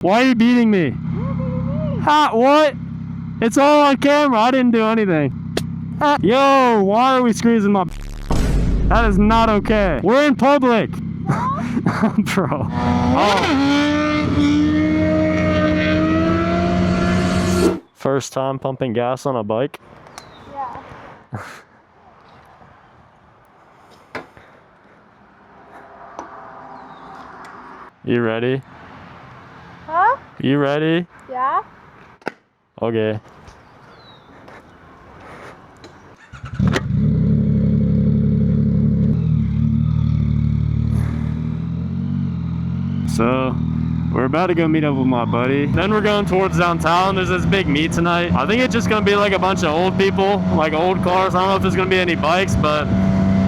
Why are you beating me? Ha, what? It's all on camera. I didn't do anything. Yo, why are we squeezing my... That is not okay. We're in public. Bro. Oh. First time pumping gas on a bike? Yeah. You ready? Huh? You ready? Yeah. Okay. So, we're about to go meet up with my buddy. Then we're going towards downtown. There's this big meet tonight. I think it's just gonna be like a bunch of old people, like old cars. I don't know if there's gonna be any bikes, but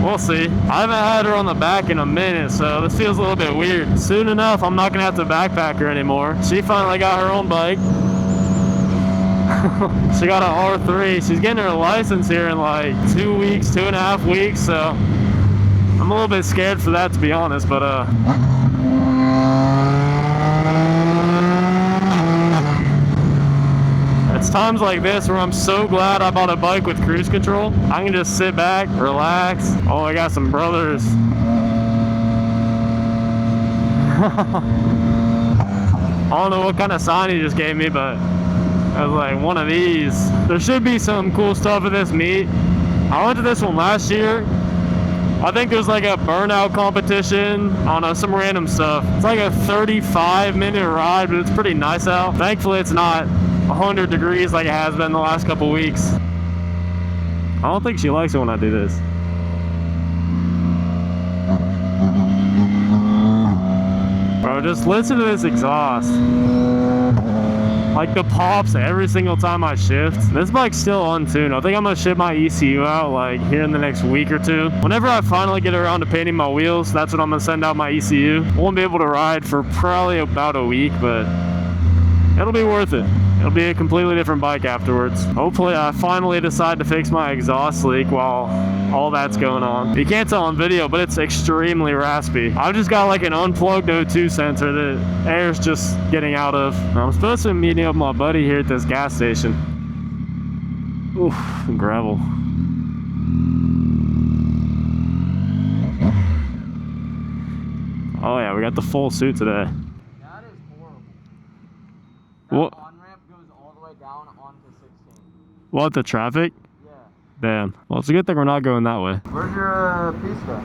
we'll see. I haven't had her on the back in a minute, so this feels a little bit weird. Soon enough, I'm not gonna have to backpack her anymore. She finally got her own bike. She got an R3. She's getting her license here in like 2 weeks, 2.5 weeks, so I'm a little bit scared for that, to be honest, but it's times like this where I'm so glad I bought a bike with cruise control. I can just sit back, relax. Oh, I got some brothers. I don't know what kind of sign he just gave me, but I was like, one of these. There should be some cool stuff at this meet. I went to this one last year. I think there's like a burnout competition. I don't know, some random stuff. It's like a 35-minute ride, but it's pretty nice out. Thankfully, it's not 100 degrees like it has been the last couple weeks. I don't think she likes it when I do this. Bro, just listen to this exhaust. Like the pops every single time I shift. This bike's still untuned. I think I'm gonna ship my ECU out like here in the next week or two. Whenever I finally get around to painting my wheels, that's when I'm gonna send out my ECU. Won't be able to ride for probably about a week, but it'll be worth it. It'll be a completely different bike afterwards. Hopefully I finally decide to fix my exhaust leak while all that's going on. You can't tell on video, but it's extremely raspy. I've just got like an unplugged O2 sensor that air's just getting out of. I'm supposed to be meeting up with my buddy here at this gas station. Oof, gravel. Oh yeah, we got the full suit today. That is horrible. What? Goes all the way down onto 16. What, the traffic? Yeah. Damn. Well, it's a good thing we're not going that way. Where's your pista?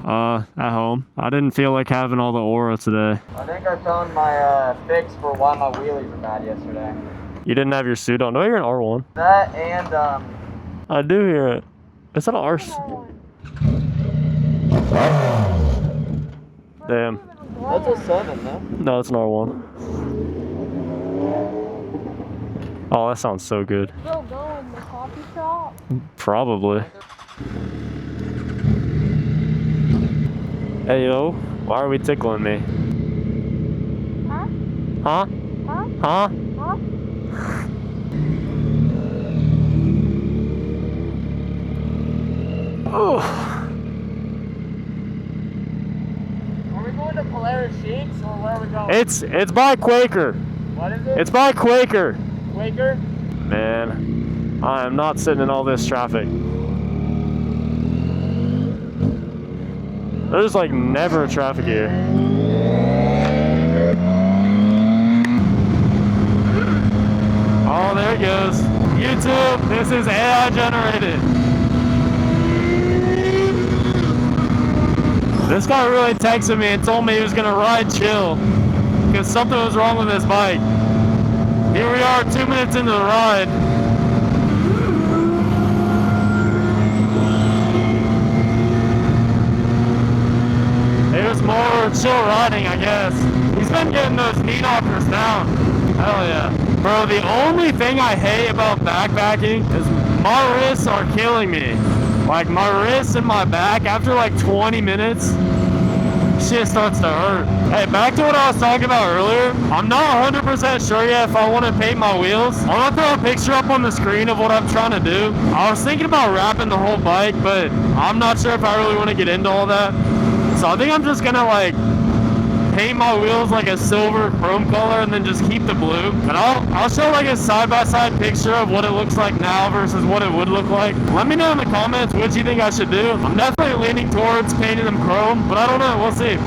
At home. I didn't feel like having all the aura today. I think I found my fix for why my wheelies were bad yesterday. You didn't have your suit on? No, you're an R1. That and I do hear it. Is that an R? Damn. that's a 7, no? No, it's an R1. Oh, that sounds so good. Still go in the coffee shop? Probably. Hey, yo. Why are we tickling me? Huh? Huh? Huh? Huh? Huh? Oh. Are we going to Polaris Sheiks or where are we going? It's by Quaker. What is it? It's by Quaker. Quaker? Man, I am not sitting in all this traffic. There's like never traffic here. Oh, there it goes. YouTube, this is AI generated. This guy really texted me and told me he was gonna ride chill because something was wrong with his bike. Here we are 2 minutes into the ride. There's more chill riding, I guess. He's been getting those knee knockers down. Hell yeah. Bro, the only thing I hate about backpacking is my wrists are killing me. Like my wrists and my back, after like 20 minutes, shit starts to hurt. Hey, back to what I was talking about earlier. I'm not 100% sure yet if I want to paint my wheels. I'm gonna throw a picture up on the screen of what I'm trying to do. I was thinking about wrapping the whole bike, but I'm not sure if I really want to get into all that. So I think I'm just gonna like paint my wheels like a silver chrome color and then just keep the blue. And I'll show like a side-by-side picture of what it looks like now versus what it would look like. Let me know in the comments what you think I should do. I'm definitely leaning towards painting them chrome, but I don't know, we'll see.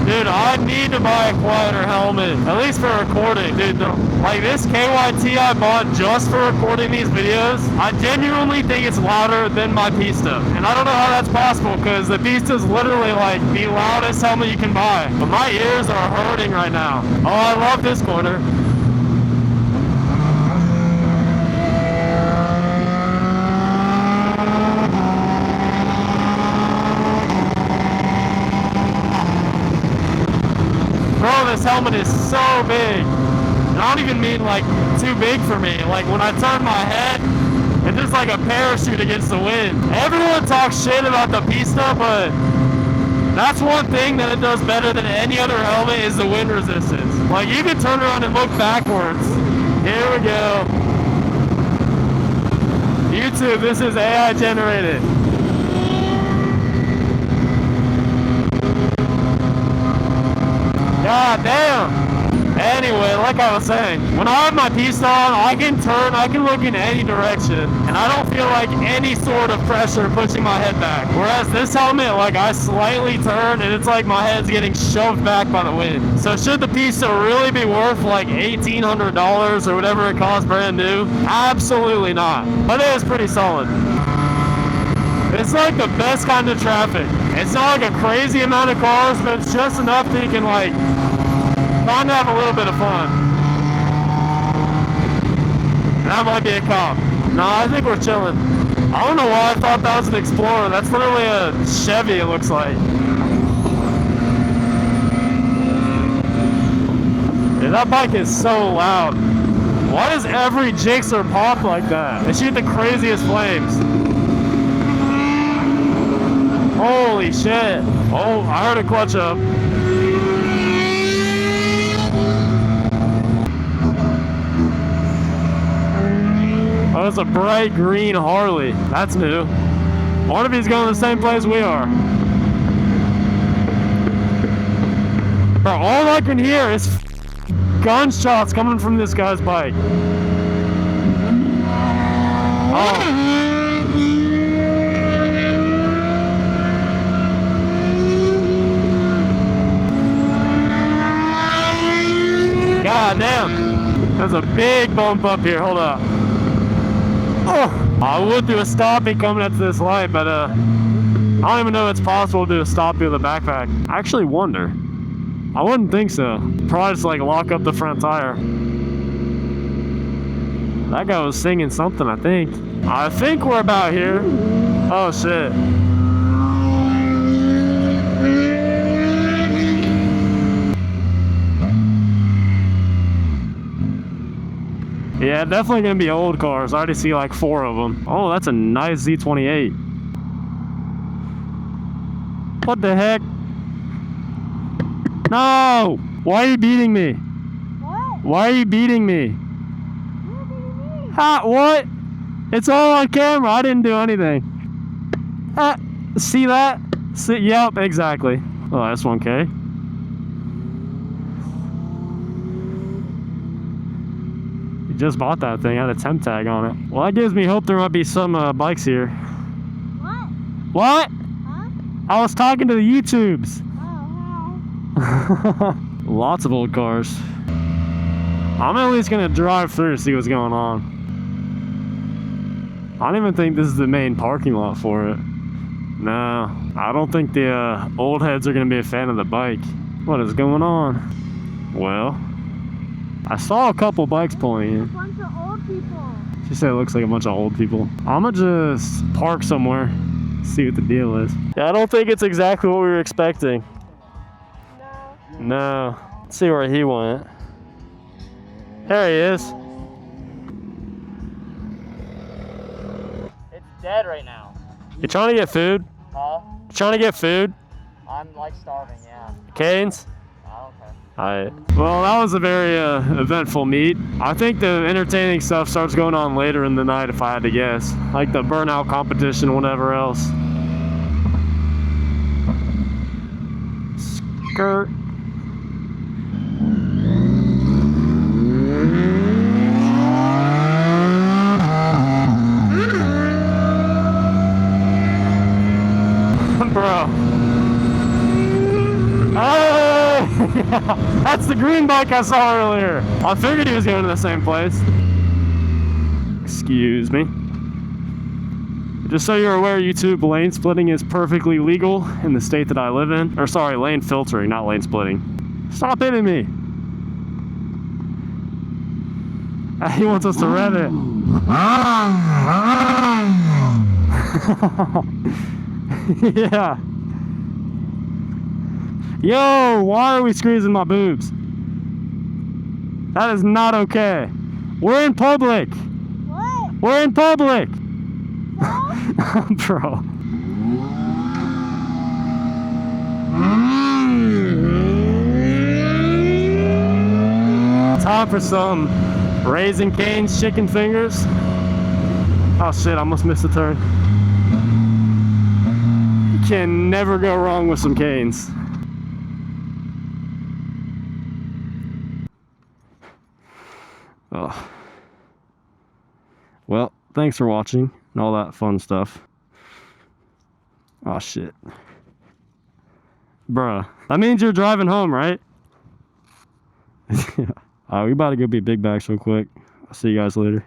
Dude, I need to buy a quieter helmet, at least for recording. Dude, like this KYT I bought just for recording these videos, I genuinely think it's louder than my Pista. And I don't know how that's possible, because the Pista is literally like the loudest helmet you can buy. But my ears are hurting right now. Oh, I love this corner. Bro, this helmet is so big. And I don't even mean like too big for me. Like when I turn my head, it's just like a parachute against the wind. Everyone talks shit about the Pista, but that's one thing that it does better than any other helmet is the wind resistance. Like you can turn around and look backwards. Here we go. YouTube, this is AI generated. God damn. Anyway, like I was saying, when I have my Pista on, I can turn, I can look in any direction, and I don't feel like any sort of pressure pushing my head back. Whereas this helmet, like I slightly turn, and it's like my head's getting shoved back by the wind. So should the Pista really be worth like $1,800 or whatever it costs brand new? Absolutely not. But it is pretty solid. It's like the best kind of traffic. It's not like a crazy amount of cars, but it's just enough that you can like kind of have a little bit of fun. And that might be a cop. No, I think we're chilling. I don't know why I thought that was an Explorer. That's literally a Chevy, it looks like. Yeah, that bike is so loud. Why does every Gixxer pop like that? They shoot the craziest flames. Holy shit. Oh, I heard a clutch up. Oh, it's a bright green Harley. That's new. I wonder if he's going to the same place we are. Bro, all I can hear is gunshots coming from this guy's bike. Oh. God damn. There's a big bump up here. Hold up. Oh, I would do a stoppie coming up to this light, but I don't even know if it's possible to do a stoppie with a backpack. I actually wonder. I wouldn't think so. Probably just like lock up the front tire. That guy was singing something, I think. I think we're about here. Oh shit. Yeah, definitely gonna be old cars. I already see like 4 of them. Oh, that's a nice Z28. What the heck? No! Why are you beating me? What? Why are you beating me? You're beating me. Ha! What? It's all on camera. I didn't do anything. See that? See, yep, exactly. Oh, S1K. Just bought that thing, had a temp tag on it. Well, that gives me hope there might be some bikes here. What? What? Huh? I was talking to the YouTubes. Oh, Lots of old cars. I'm at least gonna drive through to see what's going on. I don't even think this is the main parking lot for it. No, I don't think the old heads are gonna be a fan of the bike. What is going on? Well, I saw a couple bikes pulling in. a bunch of old people. She said it looks like a bunch of old people. I'm gonna just park somewhere, see what the deal is. Yeah, I don't think it's exactly what we were expecting. No. No. Let's see where he went. There he is. It's dead right now. You trying to get food? Huh? You trying to get food? I'm like starving, yeah. Canes? Oh, okay. Alright. Well, that was a very eventful meet. I think the entertaining stuff starts going on later in the night if I had to guess. Like the burnout competition, whatever else. Skirt. the green bike I saw earlier. I figured he was going to the same place. Excuse me. Just so you're aware, YouTube, lane splitting is perfectly legal in the state that I live in. Or sorry, lane filtering, not lane splitting. Stop hitting me. He wants us to rev it. Yeah. Yo, why are we squeezing my boobs? That is not okay. We're in public. What? We're in public. No? Bro. Time for some Raising Cane's chicken fingers. Oh shit, I almost missed a turn. You can never go wrong with some Cane's. Oh. Well, thanks for watching and all that fun stuff. Oh shit. Bruh. That means you're driving home, right? Yeah. Alright, we about to go beat big bags real quick. I'll see you guys later.